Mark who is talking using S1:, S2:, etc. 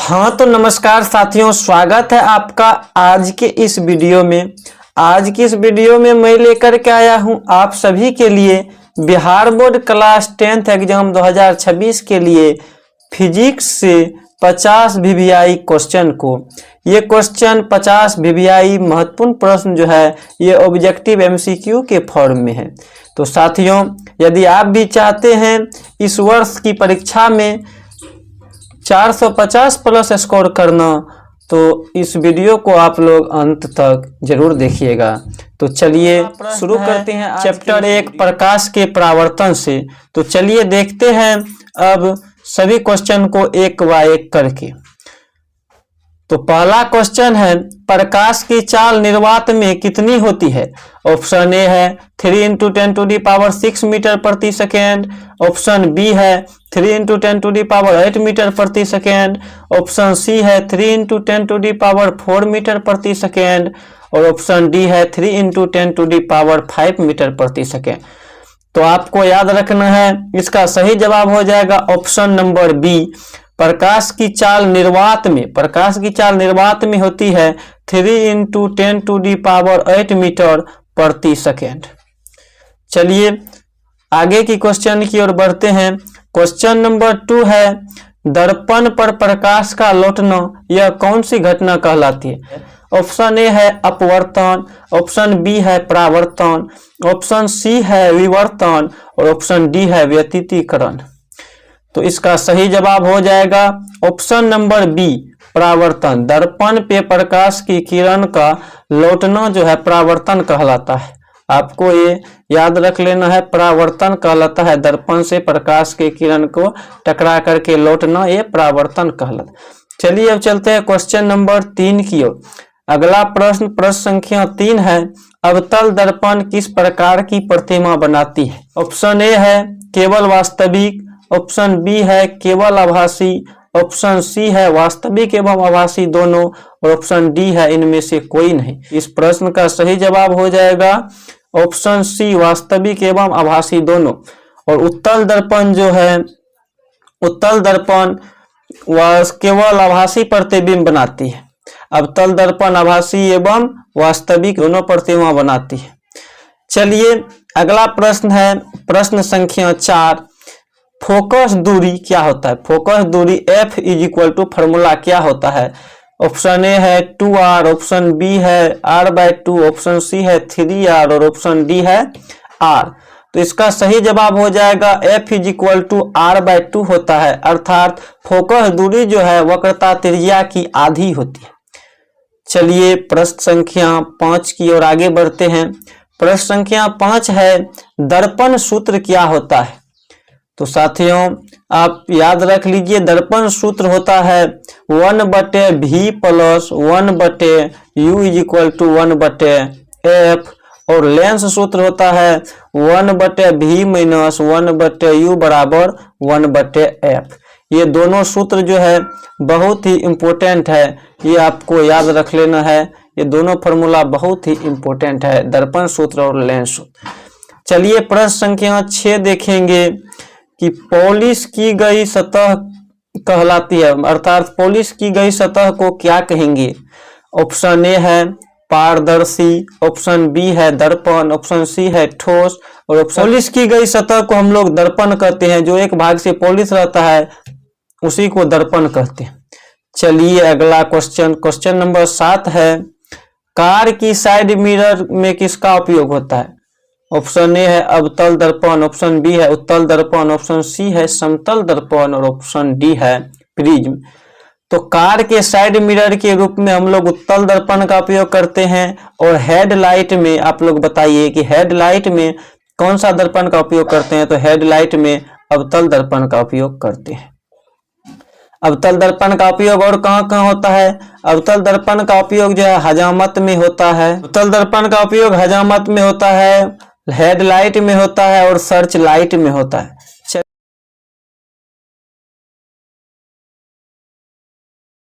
S1: हाँ तो नमस्कार साथियों, स्वागत है आपका आज के इस वीडियो में। आज की इस वीडियो में मैं लेकर के आया हूँ आप सभी के लिए Bihar board class 10th exam 2026 के लिए फिजिक्स से 50 वीवीआई क्वेश्चन को। ये क्वेश्चन 50 वीवीआई महत्वपूर्ण प्रश्न जो है ये ऑब्जेक्टिव एमसीक्यू के फॉर्म में है। तो साथियों, यदि आप भी चाहते हैं इस वर्ष की परीक्षा में 450 प्लस स्कोर करना, तो इस वीडियो को आप लोग अंत तक जरूर देखिएगा। तो चलिए शुरू करते हैं चैप्टर 1 प्रकाश के परावर्तन से। तो चलिए देखते हैं अब सभी क्वेश्चन को एक बाय एक करके। तो पहला क्वेश्चन है, प्रकाश की चाल निर्वात में कितनी होती है? ऑप्शन ए है 3 × 10⁻6 मीटर प्रति सेकेंड। ऑप्शन बी है 3 × 10⁸ मीटर प्रति सेकेंड। ऑप्शन सी है 3 × 10⁴ मीटर प्रति सेकेंड। और ऑप्शन डी है 3 × 10⁵ मीटर प्रति सेकेंड। तो आपको याद रखना है, इसका सही जवाब हो जाएगा ऑप्शन नंबर बी। प्रकाश की चाल निर्वात में होती है 3 × 10⁸ मीटर प्रति सेकेंड। चलिए आगे की क्वेश्चन की ओर बढ़ते हैं। क्वेश्चन नंबर 2 है, दर्पण पर प्रकाश का लौटना यह कौन सी घटना कहलाती है? ऑप्शन ए है अपवर्तन, ऑप्शन बी है परावर्तन, ऑप्शन सी है विवर्तन और ऑप्शन डी है व्यतितीकरण। तो इसका सही जवाब हो जाएगा ऑप्शन नंबर बी परावर्तन। दर्पण पे प्रकाश की किरण का लौटना जो है परावर्तन कहलाता है। आपको ये याद रख लेना है, परावर्तन कहलाता है दर्पण से प्रकाश की किरण को टकरा करके लौटना, ये परावर्तन कहलाता है। चलिए अब चलते हैं क्वेश्चन नंबर 3 की ओर। अगला प्रश्न संख्या 3 है, अवतल दर्पण किस प्रकार की प्रतिमा बनाती है? ऑप्शन ए है केवल वास्तविक, ऑप्शन बी है केवल आभासी, ऑप्शन सी है वास्तविक एवं आभासी दोनों और ऑप्शन डी है इनमें से कोई नहीं। इस प्रश्न का सही जवाब हो जाएगा ऑप्शन सी वास्तविक एवं आभासी दोनों। और उत्तल दर्पण जो है, उत्तल दर्पण केवल आभासी प्रतिबिंब बनाती है। अवतल दर्पण आभासी एवं वास्तविक दोनों प्रतिमा बनाती है। चलिए अगला प्रश्न है प्रश्न संख्या 4, फोकस दूरी क्या होता है? फोकस दूरी F = फॉर्मूला क्या होता है? ऑप्शन ए है 2r, ऑप्शन बी है r/2, ऑप्शन सी है 3r और ऑप्शन डी है r। तो इसका सही जवाब हो जाएगा F = r/2 होता है, अर्थात फोकस दूरी जो है वक्रता त्रिज्या की आधी होती है। चलिए प्रश्न संख्या 5 की ओर आगे बढ़ते हैं। प्रश्न संख्या 5 है, दर्पण सूत्र क्या होता है? तो साथियों आप याद रख लीजिए, दर्पण सूत्र होता है 1/v + 1/u = 1/f और लेंस सूत्र होता है 1/v - 1/u = 1/f। ये दोनों सूत्र जो है बहुत ही इम्पोर्टेंट है, ये आपको याद रख लेना है। ये दोनों फॉर्मूला बहुत ही इम्पोर्टेंट है, दर्पण सूत्र और लेंस सूत्र। चलिए प्रश्न संख्या 6 देखेंगे कि पॉलिश की गई सतह कहलाती है, अर्थात पॉलिश की गई सतह को क्या कहेंगे? ऑप्शन ए है पारदर्शी, ऑप्शन बी है दर्पण, ऑप्शन सी है ठोस और ऑप्शन पॉलिश की गई सतह को हम लोग दर्पण कहते हैं। जो एक भाग से पॉलिश रहता है उसी को दर्पण कहते हैं। चलिए अगला क्वेश्चन नंबर 7 है, कार की साइड मिरर में किसका उपयोग होता है? ऑप्शन ए है अवतल दर्पण, ऑप्शन बी है उत्तल दर्पण, ऑप्शन सी है समतल दर्पण और ऑप्शन डी है प्रिज्म। तो कार के साइड मिरर के रूप में हम लोग उत्तल दर्पण का उपयोग करते हैं। और हेडलाइट में आप लोग बताइए कि हेडलाइट में कौन सा दर्पण का उपयोग करते हैं? तो हेडलाइट में अवतल दर्पण का उपयोग करते हैं। अवतल दर्पण का उपयोग और कहाँ होता है? अवतल दर्पण का उपयोग जो है हजामत में होता है। उत्तल दर्पण का उपयोग हजामत में होता है, हेडलाइट में होता है और सर्च लाइट में होता है।